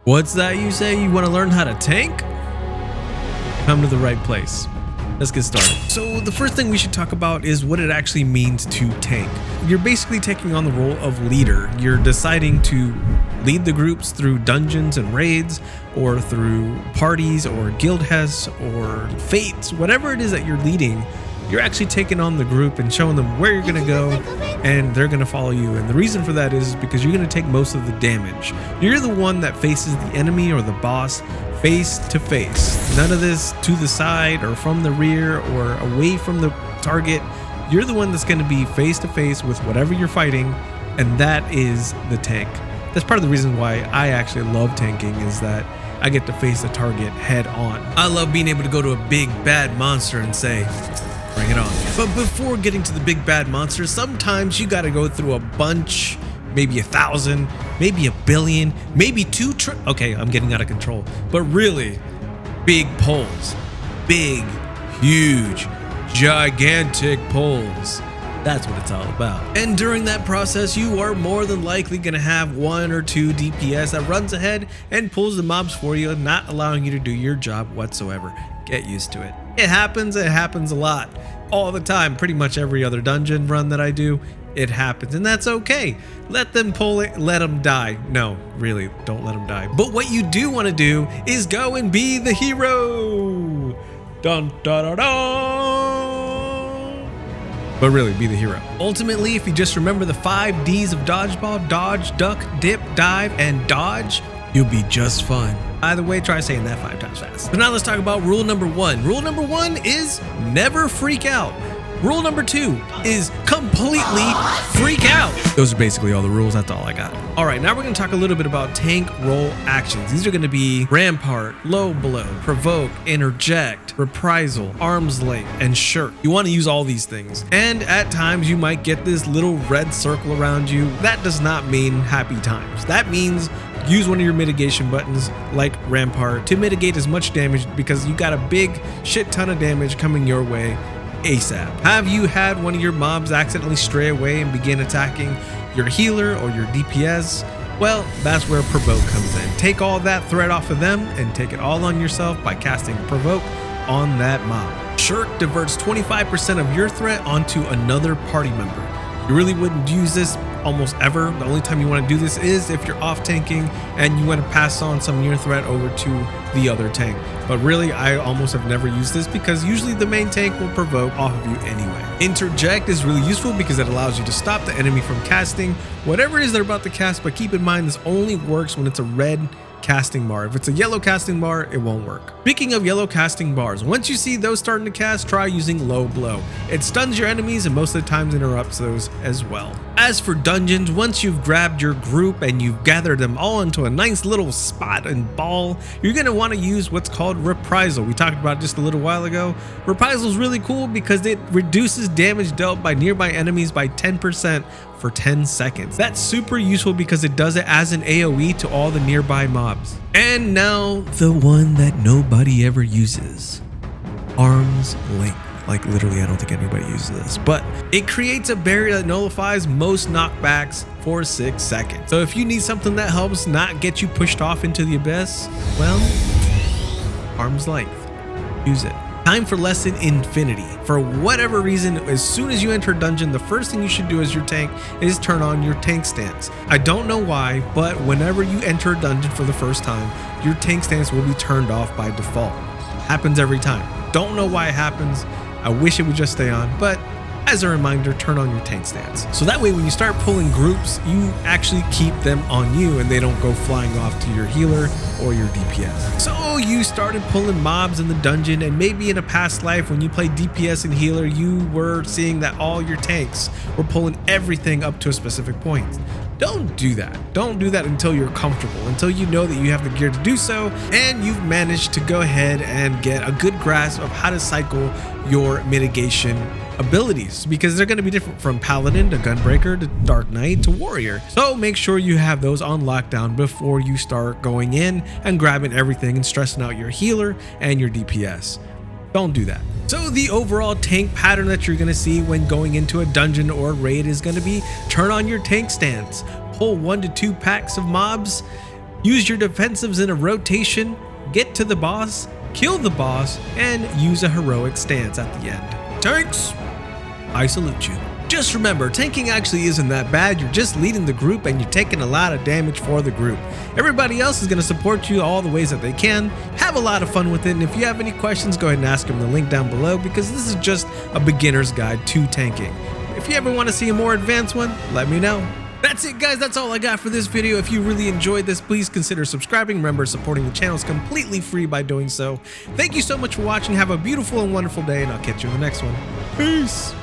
What's that you say? You want to learn how to tank? Come to the right place. Let's get started. So the first thing we should talk about is what it actually means to tank. You're basically taking on the role of leader. You're deciding to lead the groups through dungeons and raids, or through parties or guild hests or fates, whatever it is that you're leading. You're actually taking on the group and showing them where you're going to go, and they're going to follow you. And the reason for that is because you're going to take most of the damage. You're the one that faces the enemy or the boss face to face. None of this to the side or from the rear or away from the target. You're the one that's going to be face to face with whatever you're fighting, and that is the tank. That's part of the reason why I actually love tanking, is that I get to face the target head on. I love being able to go to a big bad monster and say, bring it on. But before getting to the big bad monster, sometimes you got to go through a bunch, maybe 1,000, maybe 1 billion, maybe 2 trillion. Okay, I'm getting out of control. But really, big poles. Big, huge, gigantic poles. That's what it's all about. And during that process, you are more than likely going to have 1 or 2 DPS that runs ahead and pulls the mobs for you, not allowing you to do your job whatsoever. Get used to it. It happens a lot. All the time. Pretty much every other dungeon run that I do, it happens, and that's okay. Let them pull it, let them die. No, really, don't let them die. But what you do want to do is go and be the hero. Dun, dun, dun, dun. But really, be the hero. Ultimately, if you just remember the 5 Ds of dodgeball: dodge, duck, dip, dive, and dodge, you'll be just fine. Either way, try saying that 5 times fast. So now let's talk about rule number 1. Rule number 1 is never freak out. Rule number 2 is completely freak out. Those are basically all the rules. That's all I got. All right, now we're going to talk a little bit about tank role actions. These are going to be Rampart, Low Blow, Provoke, Interject, Reprisal, Arm's Length, and Shirk. You want to use all these things. And at times you might get this little red circle around you. That does not mean happy times. That means use one of your mitigation buttons like Rampart to mitigate as much damage, because you got a big shit ton of damage coming your way ASAP. Have you had one of your mobs accidentally stray away and begin attacking your healer or your DPS? Well, that's where Provoke comes in. Take all that threat off of them and take it all on yourself by casting Provoke on that mob. Shirk diverts 25% of your threat onto another party member. You really wouldn't use this almost ever. The only time you want to do this is if you're off tanking and you want to pass on some of your threat over to the other tank. But really, I almost have never used this because usually the main tank will provoke off of you anyway. Interject is really useful because it allows you to stop the enemy from casting whatever it is they're about to cast, but keep in mind this only works when it's a red casting bar. If it's a yellow casting bar, it won't work. Speaking of yellow casting bars, once you see those starting to cast, try using Low Blow. It stuns your enemies and most of the times interrupts those as well. As for dungeons, once you've grabbed your group and you've gathered them all into a nice little spot and ball, you're going to want to use what's called Reprisal. We talked about it just a little while ago. Reprisal is really cool because it reduces damage dealt by nearby enemies by 10% for 10 seconds. That's super useful because it does it as an AoE to all the nearby mobs. And now the one that nobody ever uses, Arm's Length. Like literally, I don't think anybody uses this, but it creates a barrier that nullifies most knockbacks for 6 seconds. So if you need something that helps not get you pushed off into the abyss, well, Arm's Length, use it. Time for Lesson Infinity. For whatever reason, as soon as you enter a dungeon, the first thing you should do as your tank is turn on your tank stance. I don't know why, but whenever you enter a dungeon for the first time, your tank stance will be turned off by default. Happens every time. Don't know why it happens. I wish it would just stay on, but as a reminder, turn on your tank stance. So that way when you start pulling groups, you actually keep them on you and they don't go flying off to your healer or your DPS. So you started pulling mobs in the dungeon, and maybe in a past life when you played DPS and healer, you were seeing that all your tanks were pulling everything up to a specific point. Don't do that. Don't do that until you're comfortable, until you know that you have the gear to do so and you've managed to go ahead and get a good grasp of how to cycle your mitigation abilities, because they're going to be different from Paladin to Gunbreaker to Dark Knight to Warrior. So make sure you have those on lockdown before you start going in and grabbing everything and stressing out your healer and your DPS. Don't do that. So the overall tank pattern that you're going to see when going into a dungeon or raid is going to be turn on your tank stance, pull 1 to 2 packs of mobs, Use your defensives in a rotation, get to the boss, kill the boss, and use a heroic stance at the end. Tanks, I salute you. Just remember, tanking actually isn't that bad. You're just leading the group and you're taking a lot of damage for the group. Everybody else is going to support you all the ways that they can. Have a lot of fun with it, and if you have any questions, go ahead and ask them in the link down below, because this is just a beginner's guide to tanking. If you ever want to see a more advanced one, let me know. That's it, guys. That's all I got for this video. If you really enjoyed this, please consider subscribing. Remember, supporting the channel is completely free by doing so. Thank you so much for watching. Have a beautiful and wonderful day, and I'll catch you in the next one. Peace.